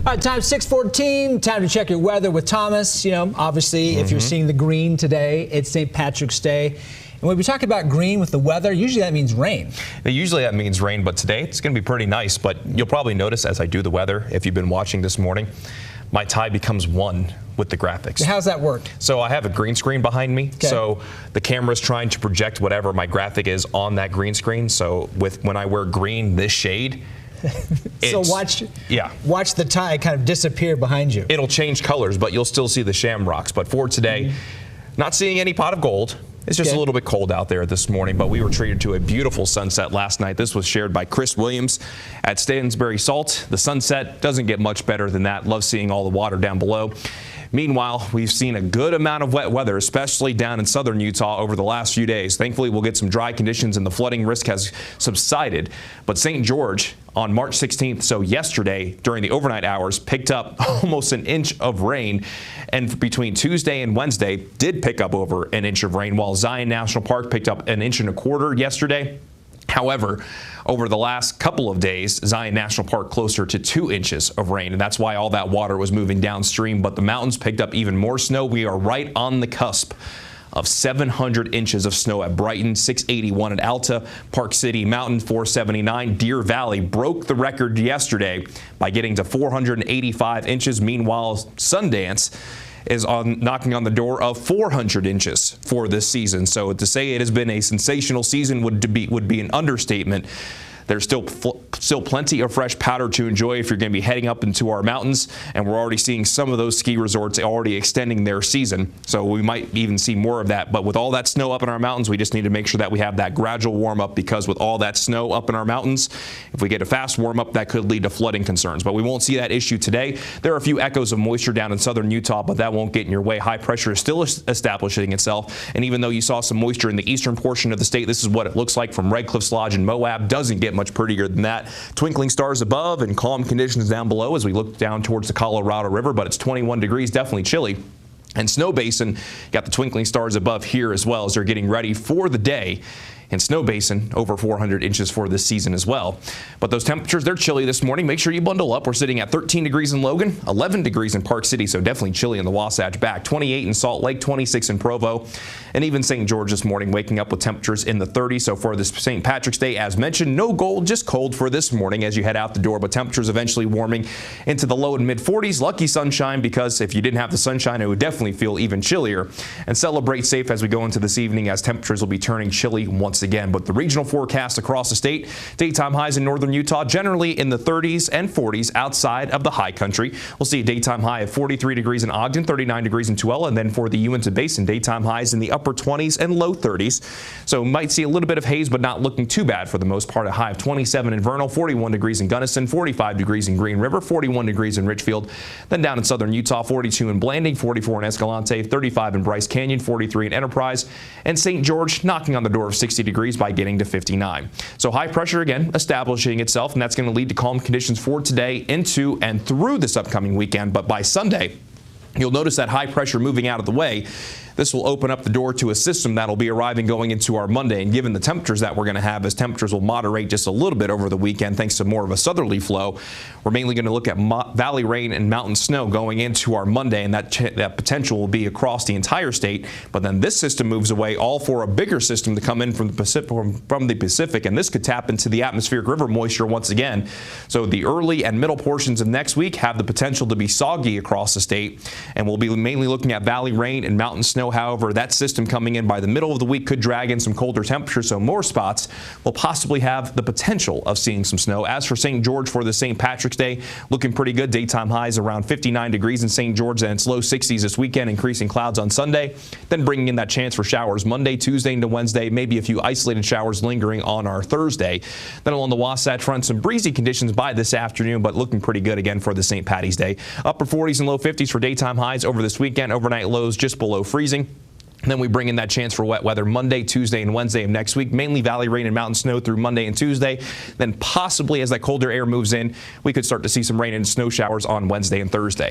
All right, time 6:14. Time to check your weather with Thomas. You know, obviously, if you're seeing the green today, it's St. Patrick's Day. And when we talk about green with the weather, usually that means rain. Usually that means rain, but today it's going to be pretty nice. But you'll probably notice as I do the weather, if you've been watching this morning, my tie becomes one with the graphics. How's that work? So I have a green screen behind me. Okay. So the camera's trying to project whatever my graphic is on that green screen. So when I wear green, this shade, so watch the tie kind of disappear behind you. It'll change colors, but you'll still see the shamrocks. But for today, not seeing any pot of gold. It's just a little bit cold out there this morning, but we were treated to a beautiful sunset last night. This was shared by Chris Williams at Stansbury Salt. The sunset doesn't get much better than that. Love seeing all the water down below. Meanwhile, we've seen a good amount of wet weather, especially down in southern Utah over the last few days. Thankfully, we'll get some dry conditions and the flooding risk has subsided. But St. George on March 16th, so yesterday, during the overnight hours, picked up almost an inch of rain. And between Tuesday and Wednesday, did pick up over an inch of rain, while Zion National Park picked up an inch and a quarter yesterday. However, over the last couple of days, Zion National Park closer to 2 inches of rain, and that's why all that water was moving downstream. But the mountains picked up even more snow. We are right on the cusp of 700 inches of snow at Brighton, 681 at Alta, Park City Mountain, 479. Deer Valley broke the record yesterday by getting to 485 inches. Meanwhile, Sundance is knocking on the door of 400 inches for this season. So to say it has been a sensational season would be an understatement. There's still plenty of fresh powder to enjoy if you're going to be heading up into our mountains, and we're already seeing some of those ski resorts already extending their season. So we might even see more of that. But with all that snow up in our mountains, we just need to make sure that we have that gradual warm up, because with all that snow up in our mountains, if we get a fast warm up, that could lead to flooding concerns. But we won't see that issue today. There are a few echoes of moisture down in southern Utah, but that won't get in your way. High pressure is still establishing itself. And even though you saw some moisture in the eastern portion of the state, this is what it looks like from Red Cliffs Lodge and Moab. Doesn't get much prettier than that. Twinkling stars above and calm conditions down below as we look down towards the Colorado River, but it's 21 degrees, definitely chilly. And Snow Basin, got the twinkling stars above here as well as they're getting ready for the day. In Snow Basin, over 400 inches for this season as well. But those temperatures, they're chilly this morning. Make sure you bundle up. We're sitting at 13 degrees in Logan, 11 degrees in Park City, so definitely chilly in the Wasatch Back, 28 in Salt Lake, 26 in Provo, and even St. George this morning waking up with temperatures in the 30s. So for this St. Patrick's Day, as mentioned, no gold, just cold for this morning as you head out the door, but temperatures eventually warming into the low and mid 40s. Lucky sunshine, because if you didn't have the sunshine, it would definitely feel even chillier. And celebrate safe as we go into this evening, as temperatures will be turning chilly once again. But the regional forecast across the state, daytime highs in northern Utah generally in the 30s and 40s outside of the high country. We'll see a daytime high of 43 degrees in Ogden, 39 degrees in Tooele, and then for the Uinta Basin, daytime highs in the upper 20s and low 30s. So might see a little bit of haze, but not looking too bad for the most part. A high of 27 in Vernal, 41 degrees in Gunnison, 45 degrees in Green River, 41 degrees in Richfield. Then down in southern Utah, 42 in Blanding, 44 in Escalante, 35 in Bryce Canyon, 43 in Enterprise, and St. George knocking on the door of 60 degrees by getting to 59. So high pressure again establishing itself, and that's going to lead to calm conditions for today into and through this upcoming weekend. But by Sunday, you'll notice that high pressure moving out of the way. This will open up the door to a system that'll be arriving going into our Monday. And given the temperatures that we're going to have, as temperatures will moderate just a little bit over the weekend thanks to more of a southerly flow, we're mainly going to look at valley rain and mountain snow going into our Monday, and that potential will be across the entire state. But then this system moves away, all for a bigger system to come in from the Pacific, and this could tap into the atmospheric river moisture once again. So the early and middle portions of next week have the potential to be soggy across the state, and we'll be mainly looking at valley rain and mountain snow. However, that system coming in by the middle of the week could drag in some colder temperatures, so more spots will possibly have the potential of seeing some snow. As for St. George for the St. Patrick's Day, looking pretty good. Daytime highs around 59 degrees in St. George, and it's low 60s this weekend, increasing clouds on Sunday, then bringing in that chance for showers Monday, Tuesday into Wednesday, maybe a few isolated showers lingering on our Thursday. Then along the Wasatch Front, some breezy conditions by this afternoon, but looking pretty good again for the St. Patty's Day. Upper 40s and low 50s for daytime highs over this weekend, overnight lows just below freezing. And then we bring in that chance for wet weather Monday, Tuesday, and Wednesday of next week. Mainly valley rain and mountain snow through Monday and Tuesday. Then possibly as that colder air moves in, we could start to see some rain and snow showers on Wednesday and Thursday.